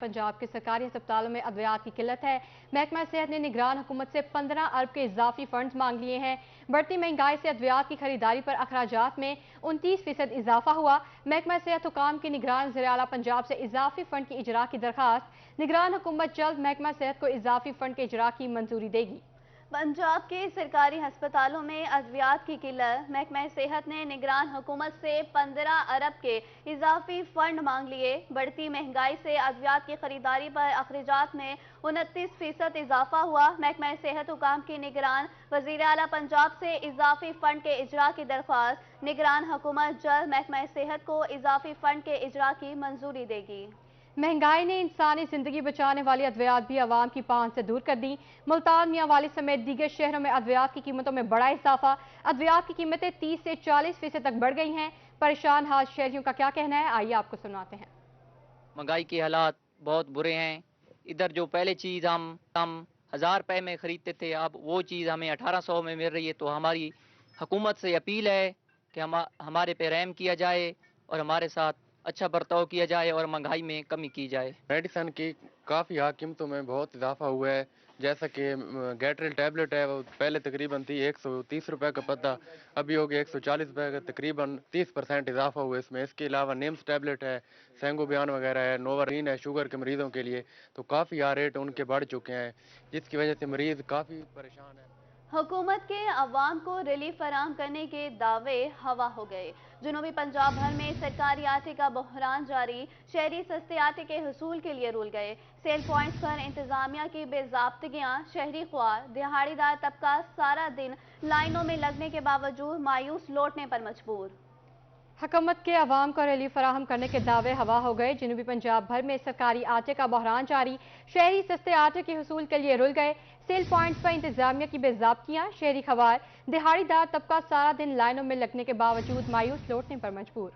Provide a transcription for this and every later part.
पंजाब के सरकारी अस्पतालों में अद्वियात की किल्लत है। महकमा सेहत ने निगरान हुकूमत से 15 अरब के इजाफी फंड मांग लिए हैं। बढ़ती महंगाई से अद्वियात की खरीदारी पर अखराजात में 29% इजाफा हुआ। महकमा सेहत हुकाम की निगरान वज़ीर आला पंजाब से इजाफी फंड की इजरा की दरखास्त। निगरान हुकूमत जल्द महकमा सेहत को इजाफी फंड के इजरा की मंजूरी देगी। पंजाब के सरकारी हस्पतालों में अद्वियात की किल्लत। महकमा सेहत ने निगरान हुकूमत से 15 अरब के इजाफी फंड मांग लिए। बढ़ती महंगाई से अद्वियात की खरीदारी पर अखराजात में 29% इजाफा हुआ। महकमा सेहत हुकाम की निगरान वज़ीर आला पंजाब से इजाफी फंड के इजरा की दरख्वास्त। निगरान हुकूमत जल्द महकमा सेहत को इजाफी फंड के इजरा की मंजूरी देगी। महंगाई ने इंसानी जिंदगी बचाने वाली अद्वियात भी आवाम की पहुंच से दूर कर दी। मुल्तान, मियांवाली समेत दीगर शहरों में अद्वियात की कीमतों में बड़ा इजाफा। अद्वियात की कीमतें 30 से 40% तक बढ़ गई हैं। परेशान हाल शहरियों का क्या कहना है, आइए आपको सुनाते हैं। महंगाई के हालात बहुत बुरे हैं। इधर जो पहले चीज़ हम 1000 रुपये में ख़रीदते थे, अब वो चीज़ हमें 1800 में मिल रही है। तो हमारी हुकूमत से अपील है कि हमारे पे रहम किया जाए और हमारे साथ अच्छा बर्ताव किया जाए और महंगाई में कमी की जाए। मेडिसन की काफ़ी कीमतों में बहुत इजाफा हुआ है। जैसा कि गैट्रिल टैबलेट है, वो पहले तकरीबन थी 130 रुपये का पत्ता, अभी हो गया 140 रुपये का। तकरीबन 30% इजाफा हुआ इसमें। इसके अलावा निम्स टैबलेट है, सेंगोबियान वगैरह है, नोवारीन है शुगर के मरीज़ों के लिए। तो काफ़ी रेट उनके बढ़ चुके हैं, जिसकी वजह से मरीज़ काफ़ी परेशान है। हुकूमत के अवाम को रिलीफ फराहम करने के दावे हवा हो गए। जनूबी पंजाब भर में सरकारी आटे का बहरान जारी। शहरी सस्ते आटे के हसूल के लिए रुल गए। सेल पॉइंट्स पर इंतजामिया की बेज़ाब्तगियां। शहरी ख्वार दिहाड़ीदार तबका सारा दिन लाइनों में लगने के बावजूद मायूस लौटने पर मजबूर। हुकूमत के अवाम को रिलीफ फराहम करने के दावे हवा हो गए। जनूबी पंजाब भर में सरकारी आटे का बहरान जारी। शहरी सस्ते आटे के हसूल के लिए रुल गए। सेल पॉइंट्स पर इंतजामिया की बेज़ाब्तियां। शहरी खवार दिहाड़ीदार तबका सारा दिन लाइनों में लगने के बावजूद मायूस लौटने पर मजबूर।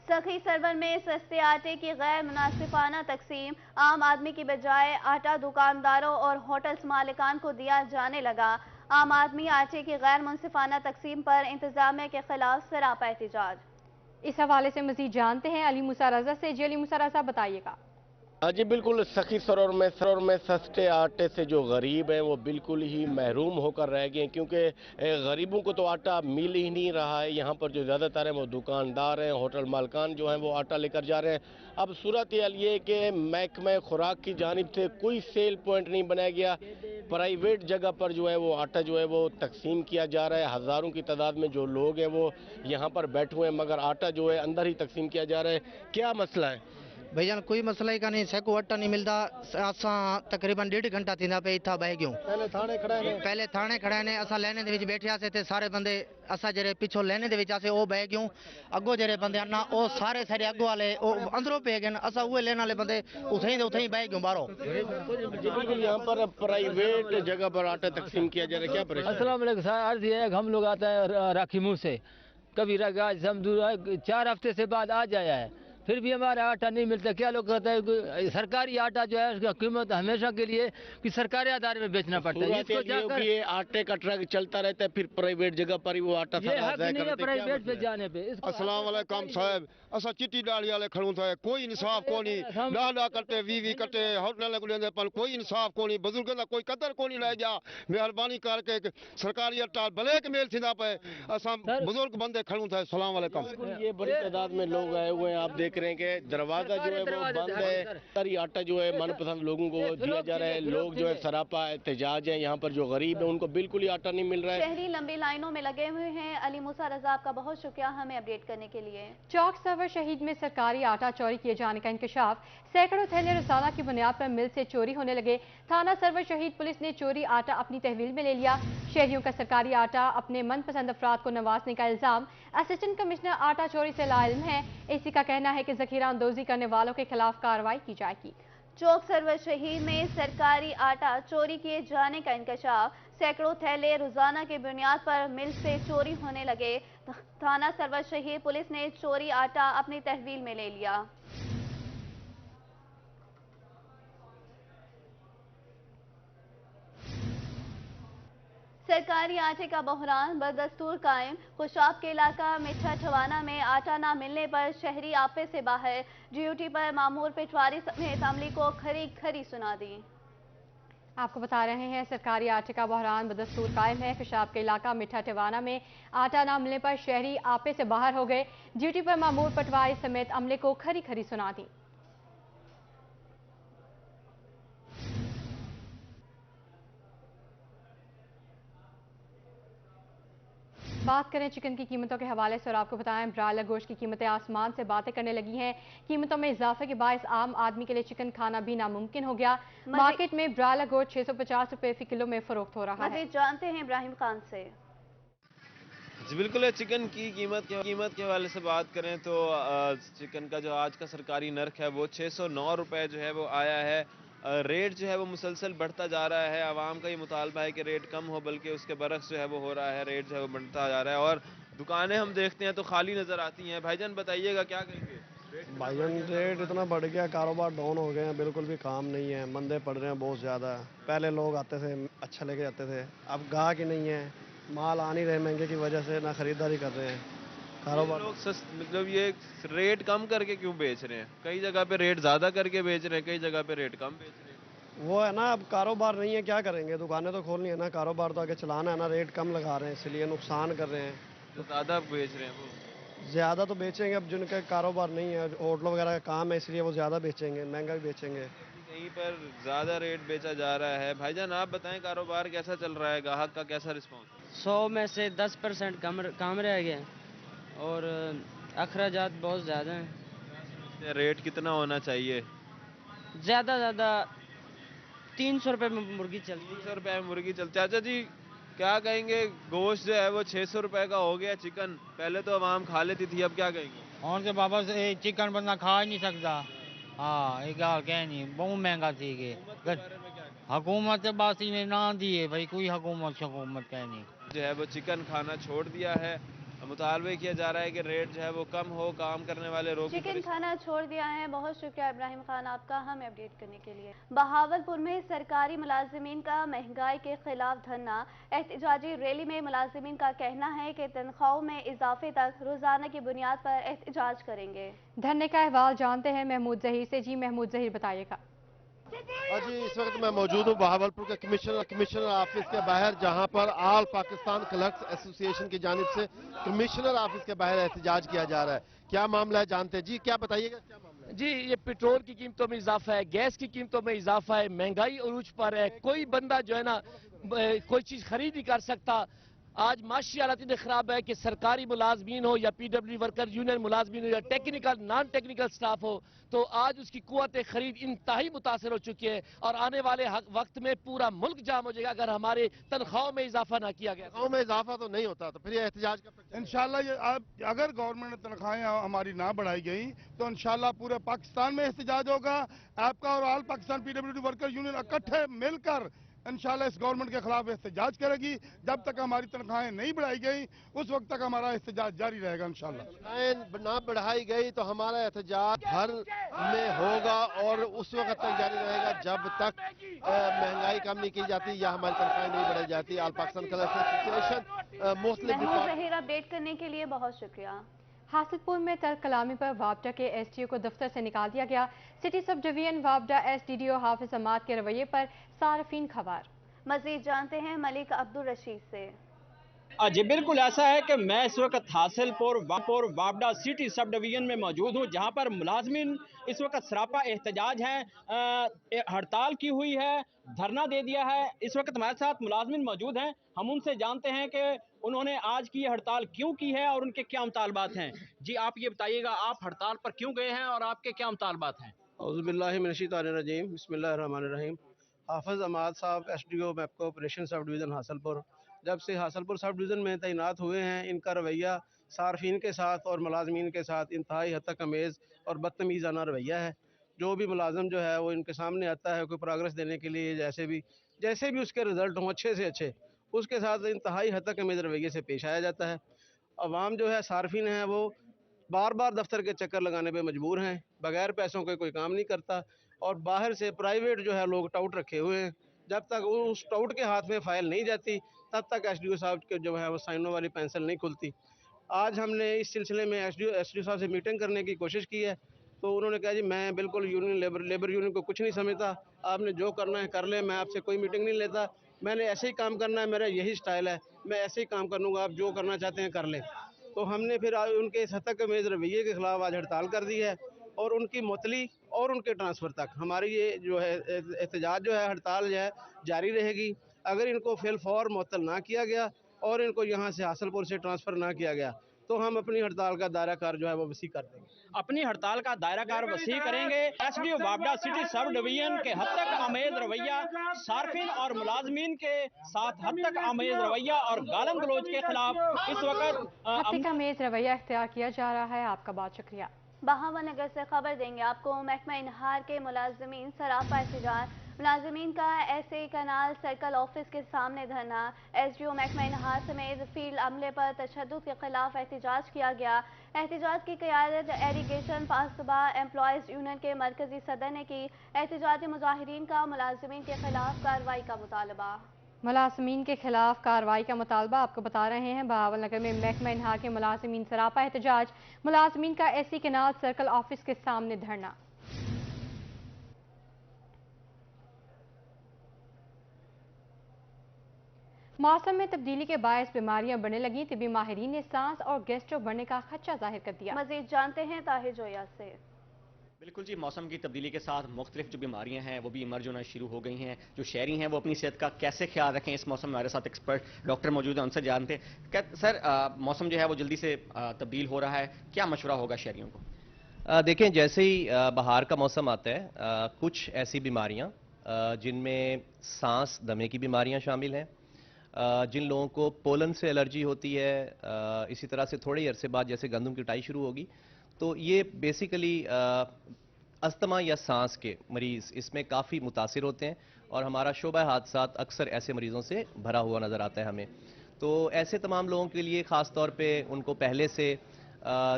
सखी सरवर में सस्ते आटे की गैर मुनासिफाना तकसीम। आम आदमी की बजाय आटा दुकानदारों और होटल्स मालिकान को दिया जाने लगा। आम आदमी आटे की गैर मुनासिफाना तकसीम पर इंतजामिया के खिलाफ सरापा एहतजाज। इस हवाले से मजीद जानते हैं अली मूसा रजा से। जी अली मूसा रजा, बताइएगा। जी बिल्कुल, सखी सरवर में सस्ते आटे से जो गरीब हैं वो बिल्कुल ही महरूम होकर रह गए, क्योंकि गरीबों को तो आटा मिल ही नहीं रहा है। यहाँ पर जो ज़्यादातर हैं वो दुकानदार हैं, होटल मालकान जो हैं वो आटा लेकर जा रहे हैं। अब सूरत ये कि महकमा खुराक की जानिब से कोई सेल पॉइंट नहीं बनाया गया। प्राइवेट जगह पर जो है वो आटा जो है वो तकसीम किया जा रहा है। हज़ारों की तादाद में जो लोग हैं वो यहाँ पर बैठे हुए हैं, मगर आटा जो है अंदर ही तकसीम किया जा रहा है। क्या मसला है भैया? कोई मसला ही का नहीं, सैको आटा नहीं मिलता। असा तकरीबन 1.5 घंटा थी पे इतना बह गयूं। पहले थाने खड़ा ने असा लेने दे विच बैठे से ते सारे बंदे असा जरे पिछो लेने दे विच आसे ओ बह गयूं। अगो जरे बंदे आना ओ सारे अगो वाले ओ अंदरों पे गए। असा उहे लेने वाले बंदे उथे ही बह गयूं बाहरों। बिल्कुल यहाँ पर प्राइवेट जगह पर आटा तकसीम किया जा रहा है। क्या परेशानी? अस्सलाम वालेकुम सर, अर्ज ये है, हम लोग आते हैं राखी मुँह से, कभी 4 हफ्ते से बाद आ जाया है, फिर भी हमारा आटा नहीं मिलता। क्या लोग कहते हैं सरकारी आटा जो है उसका कीमत हमेशा के लिए कि सरकारी आधार में बेचना पड़ता है। इसको जाकर ये आटे का ट्रक चलता रहता है, फिर प्राइवेट जगह पर ही वो आटा प्राइवेट पे जाने पे। अस्सलाम वालेकुम साहब, असा चिट्टी डाली वाले खड़ू थे, कोई इंसाफ को नहीं। 10 कट्टे 20 कट्टे होटल को लेंदे पर कोई इंसाफ को नहीं। बुजुर्गों का कोई कदर को नहीं ले जा। मेहरबानी करके सरकारी आटा ब्लैक मेल थींदा पे, असा बुजुर्ग बंदे खड़ू थे। अस्सलाम वालेकुम। ये बड़ी तादाद में लोग आए हुए हैं, आप देख रहे हैं कि दरवाजा जो है वो बंद है। सारी आटा जो है मनपसंद लोगों को दिया जा रहा है। लोग जो है सरापा एहतजाज है। यहाँ पर जो गरीब है उनको बिल्कुल ही आटा नहीं मिल रहा है। शहरी लंबी लाइनों में लगे हुए हैं। अली मूसा रजा, आपका बहुत शुक्रिया हमें अपडेट करने के लिए। चौक सरवर शहीद में सरकारी आटा चोरी किए जाने का इंकशाफ। सैकड़ों थैले रोजाना की बुनियाद पर मिल से चोरी होने लगे। थाना सरवर शहीद पुलिस ने चोरी आटा अपनी तहवील में ले लिया। शहरियों का सरकारी आटा अपने मनपसंद अफराद को नवाजने का इल्जाम। असिस्टेंट कमिश्नर आटा चोरी से लाइल्म है। एसी का कहना है कि जखीरा अंदोजी करने वालों के खिलाफ कार्रवाई की जाएगी। चौक सरवर शहीद में सरकारी आटा चोरी किए जाने का इंकशाफ। सैकड़ों थैले रोजाना की बुनियाद पर मिल से चोरी होने लगे। थाना सरवर शहीद पुलिस ने चोरी आटा अपनी तहवील में ले लिया। सरकारी आटे का बहरान बदस्तूर कायम। खुशाब के इलाका मिठा ठवाना में आटा न मिलने पर शहरी आपे से बाहर। ड्यूटी पर मामूर पिटवारी समेत अमली को खरी खरी सुना दी। आपको बता रहे हैं सरकारी आटे का बहरान बदस्तूर कायम है। खुशाब के इलाका मिठा टिवाना में आटा न मिलने पर शहरी आपे से बाहर हो गए। ड्यूटी पर मामूर पटवारी समेत अमले को खरी खरी सुना दी। बात करें चिकन की कीमतों के हवाले से और आपको बताएं ब्रायलर गोश्त की कीमतें आसमान से बातें करने लगी हैं। कीमतों में इजाफे के बायस आम आदमी के लिए चिकन खाना भी नामुमकिन हो गया। मार्केट में ब्रायलर गोश्त 650 रुपए फी किलो में फरोख्त हो रहा है। जानते हैं इब्राहिम खान से। जी बिल्कुल, चिकन की कीमत के हवाले से बात करें तो चिकन का जो आज का सरकारी नर्क है वो 609 रुपए जो है वो आया है। रेट जो है वो मुसलसल बढ़ता जा रहा है। आवाम का ये मुतालबा है कि रेट कम हो, बल्कि उसके बरक्स जो है वो हो रहा है, रेट जो है वो बढ़ता जा रहा है। और दुकानें हम देखते हैं तो खाली नज़र आती हैं। भाईजान बताइएगा क्या कहेंगे? भाईजान रेट इतना बढ़ गया, कारोबार डाउन हो गए हैं, बिल्कुल भी काम नहीं है, मंदे पड़ रहे हैं बहुत ज़्यादा। पहले लोग आते थे अच्छा लेके जाते थे, अब गाहक ही नहीं है, माल आ नहीं रहे महंगे की वजह से, ना खरीदारी कर रहे हैं। कारोबार लोग मतलब ये रेट कम करके क्यों बेच रहे हैं? कई जगह पे रेट ज़्यादा करके बेच रहे हैं, कई जगह पे रेट कम बेच रहे हैं। वो है ना, अब कारोबार नहीं है, क्या करेंगे? दुकानें तो खोलनी है ना, कारोबार तो आगे चलाना है ना। रेट कम लगा रहे हैं इसलिए नुकसान कर रहे हैं। तो ज़्यादा बेच रहे हैं वो? ज़्यादा तो बेचेंगे, अब जिनका कारोबार नहीं है, होटलों वगैरह का काम है, इसलिए वो ज़्यादा बेचेंगे, महंगा भी बेचेंगे। कहीं पर ज़्यादा रेट बेचा जा रहा है। भाईजान आप बताएं कारोबार कैसा चल रहा है, ग्राहक का कैसा रिस्पॉन्स? 100 में से 10% काम रह गए और अखराजात बहुत ज़्यादा हैं। रेट कितना होना चाहिए? ज़्यादा 300 रुपये में मुर्गी चलती है। 300 रुपये में मुर्गी चल। चाचा जी क्या कहेंगे? गोश्त जो है वो 600 रुपये का हो गया। चिकन पहले तो आवाम खा लेती थी, अब क्या कहेंगे? और के बाबा से चिकन बंदा खा ही नहीं सकता। हाँ एक गाल कह नहीं, बहुत महंगा थी कि हुकूमत बासी ने ना दिए भाई, कोई हुकूमत कह नहीं जो है वो चिकन खाना छोड़ दिया है। मुतालबे किया जा रहा है कि रेट जो है वो कम हो, काम करने वाले लोग चिकन खाना छोड़ दिया है। बहुत शुक्रिया इब्राहिम खान आपका हमें अपडेट करने के लिए। बहावलपुर में सरकारी मुलाजिमीन का महंगाई के खिलाफ धरना। एहतजाजी रैली में मुलाजिमीन का कहना है कि तनख्वाहों में इजाफे तक रोजाना की बुनियाद पर एहतजाज करेंगे। धरने का अहवाल जानते हैं महमूद जहीर से। जी महमूद जहीर बताइएगा। जी इस वक्त मैं मौजूद हूँ बहावलपुर के कमिश्नर ऑफिस के बाहर, जहां पर ऑल पाकिस्तान क्लर्क्स एसोसिएशन की जानिब से कमिश्नर ऑफिस के बाहर एहतजाज किया जा रहा है। क्या मामला है जानते हैं? जी क्या बताइएगा, क्या मामला है? जी ये पेट्रोल की कीमतों में इजाफा है, गैस की कीमतों में इजाफा है, महंगाई उरूज पर है। कोई बंदा जो है ना कोई चीज खरीद नहीं कर सकता। आज माशी हालत इतनी खराब है कि सरकारी मुलाजमीन हो या पीडब्ल्यू वर्कर यूनियन मुलाजमीन हो या टेक्निकल नॉन टेक्निकल स्टाफ हो, तो आज उसकी कुव्वत खरीद इंतहाई मुतासर हो चुकी है। और आने वाले वक्त में पूरा मुल्क जाम हो जाएगा अगर हमारे तनख्वाहों में इजाफा ना किया गया। तनख्वाहों में इजाफा तो नहीं होता, तो फिर ये एहतजाज कब तक? इंशाल्लाह ये अगर गवर्नमेंट ने तनख्वाहें हमारी ना बढ़ाई गई तो इंशाल्लाह पूरे पाकिस्तान में एहतजाज होगा। आपका और all Pakistan PWD worker union इकट्ठे मिलकर इंशाल्लाह इस गवर्नमेंट के खिलाफ एहतजाज करेगी। जब तक हमारी तनख्वाहें नहीं बढ़ाई गई उस वक्त तक हमारा एहतजाज जारी रहेगा इंशाल्लाह। तनख्वाहें ना बढ़ाई गई तो हमारा एहतजाज हर में होगा और उस वक्त तक जारी रहेगा जब तक महंगाई कम नहीं की जाती या हमारी तनख्वाहें नहीं बढ़ाई जाती। All Pakistan clerks association mostly update करने के लिए बहुत शुक्रिया। हासिलपुर में तर्क कलामी पर वापडा के एसडीओ को दफ्तर से निकाल दिया गया। सिटी सब डिवीजन वापडा एसडीडीओ हाफिज अहमद के रवैये पर सार्फिन खबर। मजीद जानते हैं मलिक अब्दुल रशीद से। जी बिल्कुल ऐसा है कि मैं इस वक्त हासिलपुर वापडा सिटी सब डिवीजन में मौजूद हूँ, जहाँ पर मुलाजमीन इस वक्त सरापा एहतजाज हैं, हड़ताल की हुई है, धरना दे दिया है। इस वक्त हमारे साथ मुलाजमीन मौजूद हैं, हम उनसे जानते हैं कि उन्होंने आज की हड़ताल क्यों की है और उनके क्या मुतालबात हैं। जी आप ये बताइएगा, आप हड़ताल पर क्यों गए हैं और आपके क्या मुतालबात हैं? औज़ुबिल्लाहिमिनश्शैतानिर्रजीम, बिस्मिल्लाहिर्रहमानिर्रहीम। हाफिज अहमद साहब SDO MEPCO operation sub division Hasilpur, जब से हासिलपुर सब डिवीज़न में तैनात हुए हैं, इनका रवैया सार्फिन के साथ और मुलाजमीन के साथ इंतहाई हद तक अमेज़ और बदतमीज़ाना रवैया है। जो भी मुलाजम जो है वो इनके सामने आता है कोई प्रोग्रेस देने के लिए, जैसे भी उसके रिज़ल्ट हों अच्छे से अच्छे, उसके साथ इंतहाई हद तक अमेज़ रवैये से पेश आया जाता है। अवाम जो है सार्फिन है वो बार बार दफ्तर के चक्कर लगाने पे मजबूर हैं, बगैर पैसों के कोई काम नहीं करता और बाहर से प्राइवेट जो है लोग टाउट रखे हुए हैं जब तक उस टाउट के हाथ में फाइल नहीं जाती तब तक एसडीओ साहब के जो है वो साइनों वाली पेंसिल नहीं खुलती। आज हमने इस सिलसिले में एसडीओ साहब से मीटिंग करने की कोशिश की है, तो उन्होंने कहा जी मैं बिल्कुल यूनियन लेबर यूनियन को कुछ नहीं समझता, आपने जो करना है कर ले, मैं आपसे कोई मीटिंग नहीं लेता, मैंने ऐसे ही काम करना है, मेरा यही स्टाइल है, मैं ऐसे ही काम कर लूँगा, आप जो करना चाहते हैं कर लें। तो हमने फिर उनके इस हद तक मेज रवैये के खिलाफ आज हड़ताल कर दी है और उनकी मुअत्तली और उनके ट्रांसफ़र तक हमारी ये जो है एहतजाज जो है हड़ताल जो है जारी रहेगी। अगर इनको फिल फौर मुअत्तल ना किया गया और इनको यहाँ से हासलपुर से ट्रांसफ़र ना किया गया तो हम अपनी हड़ताल का दायरा कार जो है वो वसी कर देंगे। अपनी हड़ताल का दायरा कार वसी करेंगे। SDO Bawada city subdivision के हद तक आमेज रवैया, सार्फिन और मुलाजमीन के साथ हद तक आमेज रवैया और गालम गलोच के खिलाफ इस वक्त हद तक आमेज रवैया इख्तियार किया जा रहा है। आपका बहुत शुक्रिया। बहावनगर से खबर देंगे आपको। महकमा इनहार के मुलाजमीन सरापा एहतजाज, मुलाजमीन का एसए कनाल सर्कल ऑफिस के सामने धरना। एसडीओ महकमा इनहार समेत फील्ड अमले पर तशद्दुद के खिलाफ एहतजाज किया गया। एहतजाज की क़यादत इरिगेशन पासबा एम्प्लॉयज़ यूनियन के मरकजी सदर ने की। एहतजाजी मुजाहिरीन का मुलाजमीन के खिलाफ कार्रवाई का मुतालबा। मुलाजमीन के खिलाफ कार्रवाई का मुतालबा आपको बता रहे हैं। बहावलनगर में महकमा इनहार के मुलाजमीन सरापा एहतजाज, मुलाजमीन का एसई केनाल सर्कल ऑफिस के सामने धरना। मौसम में तब्दीली के बायस बीमारियां बढ़ने लगी। तिबी माहिरीन ने सांस और गैस्ट्रो बढ़ने का खदशा जाहिर कर दिया। मजीद जानते हैं ताहिर जोया से। बिल्कुल जी, मौसम की तब्दीली के साथ मुख्तलिफ जो बीमारियां हैं वो भी इमर्ज होना शुरू हो गई हैं। जो शहरी हैं वो अपनी सेहत का कैसे ख्याल रखें, इस मौसम में हमारे साथ एक्सपर्ट डॉक्टर मौजूद हैं, उनसे जानते हैं। सर, मौसम जो है वो जल्दी से तब्दील हो रहा है, क्या मशवरा होगा शहरियों को? देखें, जैसे ही बहार का मौसम आता है, कुछ ऐसी बीमारियां जिनमें सांस दमे की बीमारियां शामिल हैं, जिन लोगों को पोलन से एलर्जी होती है, इसी तरह से थोड़े ही अरसे बाद जैसे गंदम की कटाई शुरू होगी, तो ये बेसिकली अस्थमा या सांस के मरीज़ इसमें काफ़ी मुतासिर होते हैं और हमारा शोबा हादसात अक्सर ऐसे मरीज़ों से भरा हुआ नज़र आता है हमें। तो ऐसे तमाम लोगों के लिए ख़ास तौर पे उनको पहले से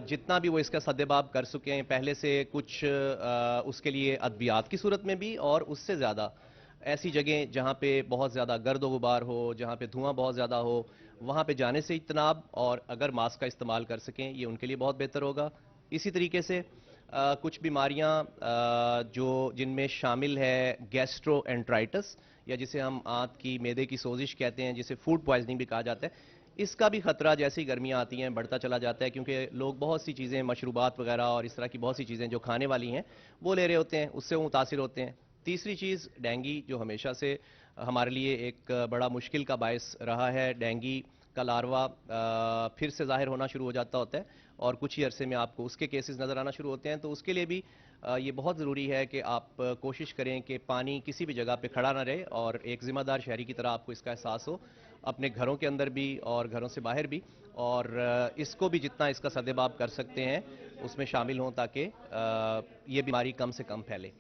जितना भी वो इसका सद्देबाब कर सकें, पहले से कुछ उसके लिए अद्वियात की सूरत में भी, और उससे ज़्यादा ऐसी जगह जहाँ पे बहुत ज़्यादा गर्द गुबार हो, जहाँ पे धुआं बहुत ज़्यादा हो, वहाँ पे जाने से इज्तनाब, और अगर मास्क का इस्तेमाल कर सकें ये उनके लिए बहुत बेहतर होगा। इसी तरीके से कुछ बीमारियां जो जिनमें शामिल है गैस्ट्रोएंटराइटिस, या जिसे हम आंत की मैदे की सोजिश कहते हैं, जिसे फूड पॉइजनिंग भी कहा जाता है, इसका भी खतरा जैसी गर्मियां आती हैं बढ़ता चला जाता है, क्योंकि लोग बहुत सी चीज़ें, मशरूबात वगैरह और इस तरह की बहुत सी चीज़ें जो खाने वाली हैं वो ले रहे होते हैं, उससे वो मुतासिर होते हैं। तीसरी चीज़ डेंगी, जो हमेशा से हमारे लिए एक बड़ा मुश्किल का बायस रहा है। डेंगी का लार्वा फिर से ज़ाहिर होना शुरू हो जाता होता है और कुछ ही अरसे में आपको उसके केसेस नज़र आना शुरू होते हैं। तो उसके लिए भी ये बहुत ज़रूरी है कि आप कोशिश करें कि पानी किसी भी जगह पे खड़ा ना रहे, और एक ज़िम्मेदार शहरी की तरह आपको इसका एहसास हो, अपने घरों के अंदर भी और घरों से बाहर भी, और इसको भी जितना इसका सद्देबाब कर सकते हैं उसमें शामिल हों, ताकि ये बीमारी कम से कम फैले।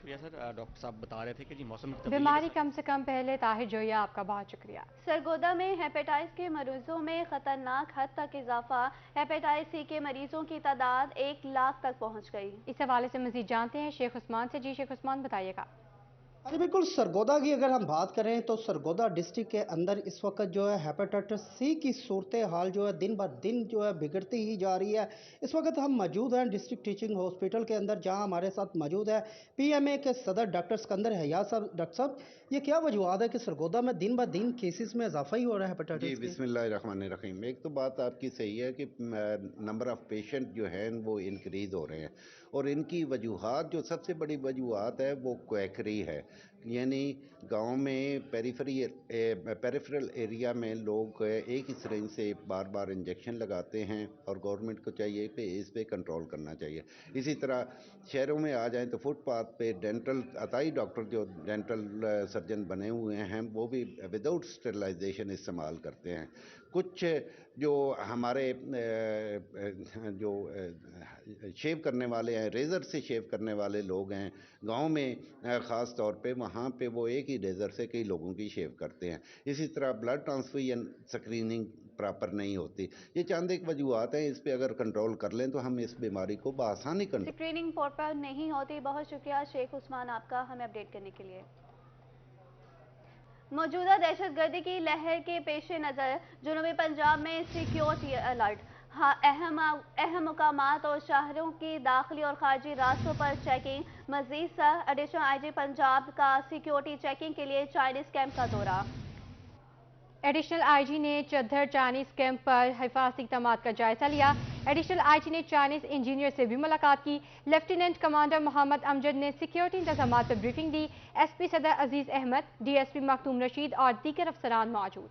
सर, डॉक्टर साहब बता रहे थे कि जी मौसम बीमारी कम से कम पहले। ताहिर जोया, आपका बहुत शुक्रिया। सरगोदा में हेपेटाइटिस के मरीजों में खतरनाक हद तक इजाफा। हेपेटाइटिस सी के मरीजों की तादाद 1 लाख तक पहुंच गई। इस हवाले से मजीद जानते हैं शेख उस्मान से। जी शेख उस्मान, बताइएगा। अरे बिल्कुल, सरगोदा की अगर हम बात करें तो सरगोदा डिस्ट्रिक्ट के अंदर इस वक्त जो है हेपेटाइटिस सी की सूरत हाल जो है दिन ब दिन जो है बिगड़ती ही जा रही है। इस वक्त हम मौजूद हैं डिस्ट्रिक्ट टीचिंग हॉस्पिटल के अंदर, जहां हमारे साथ मौजूद है पीएमए के सदर डॉक्टर सिकंदर हयात साहब। डॉक्टर साहब, ये क्या वजूहत है कि सरगोदा में दिन ब दिन केसेस में इजाफा ही हो रहा है हेपेटाइटिस? जी, बिस्मिल्लाहिर्रहमानिर्रहीम। एक तो बात आपकी सही है कि नंबर ऑफ़ पेशेंट जो हैं वो इंक्रीज़ हो रहे हैं, और इनकी वजूहत, जो सबसे बड़ी वजूहत है वो क्वैकरी है। यानी गांव में पेरिफेरल एरिया में लोग एक ही सिरिंज से बार बार इंजेक्शन लगाते हैं, और गवर्नमेंट को चाहिए कि इस पे कंट्रोल करना चाहिए। इसी तरह शहरों में आ जाएं तो फुटपाथ पे डेंटल अताई डॉक्टर जो डेंटल सर्जन बने हुए हैं वो भी विदाउट स्टेरिलाइजेशन इस्तेमाल करते हैं। कुछ जो हमारे जो शेव करने वाले हैं, रेज़र से शेव करने वाले लोग हैं गांव में, ख़ास तौर पे वहाँ पे वो एक ही रेज़र से कई लोगों की शेव करते हैं। इसी तरह ब्लड ट्रांसफ्यूजन स्क्रीनिंग प्रॉपर नहीं होती। ये चंद एक वजूहत हैं, इस पे अगर कंट्रोल कर लें तो हम इस बीमारी को बआसानी कंट्रोल। स्क्रीनिंग प्रॉपर नहीं होती। बहुत शुक्रिया शेख उस्मान आपका हमें अपडेट करने के लिए। मौजूदा दहशतगर्दी की लहर के पेश नज़र जुनूबी पंजाब में सिक्योरिटी अलर्ट, अहम मुकामात और शहरों की दाखिली और खारजी रास्तों पर चेकिंग। मजीद एडिशनल आईजी पंजाब का सिक्योरिटी चेकिंग के लिए चाइनीज कैंप का दौरा। एडिशनल आईजी ने चद्दर चाइनीज कैंप पर हिफाजती इक़दामात का जायजा लिया। एडिशनल आईजी ने चाइनीज इंजीनियर से भी मुलाकात की। लेफ्टिनेंट कमांडर मोहम्मद अमजद ने सिक्योरिटी इंतजामात पर ब्रीफिंग दी। एसपी सदर अजीज अहमद, डीएसपी मखदूम रशीद और दीगर अफसरान मौजूद।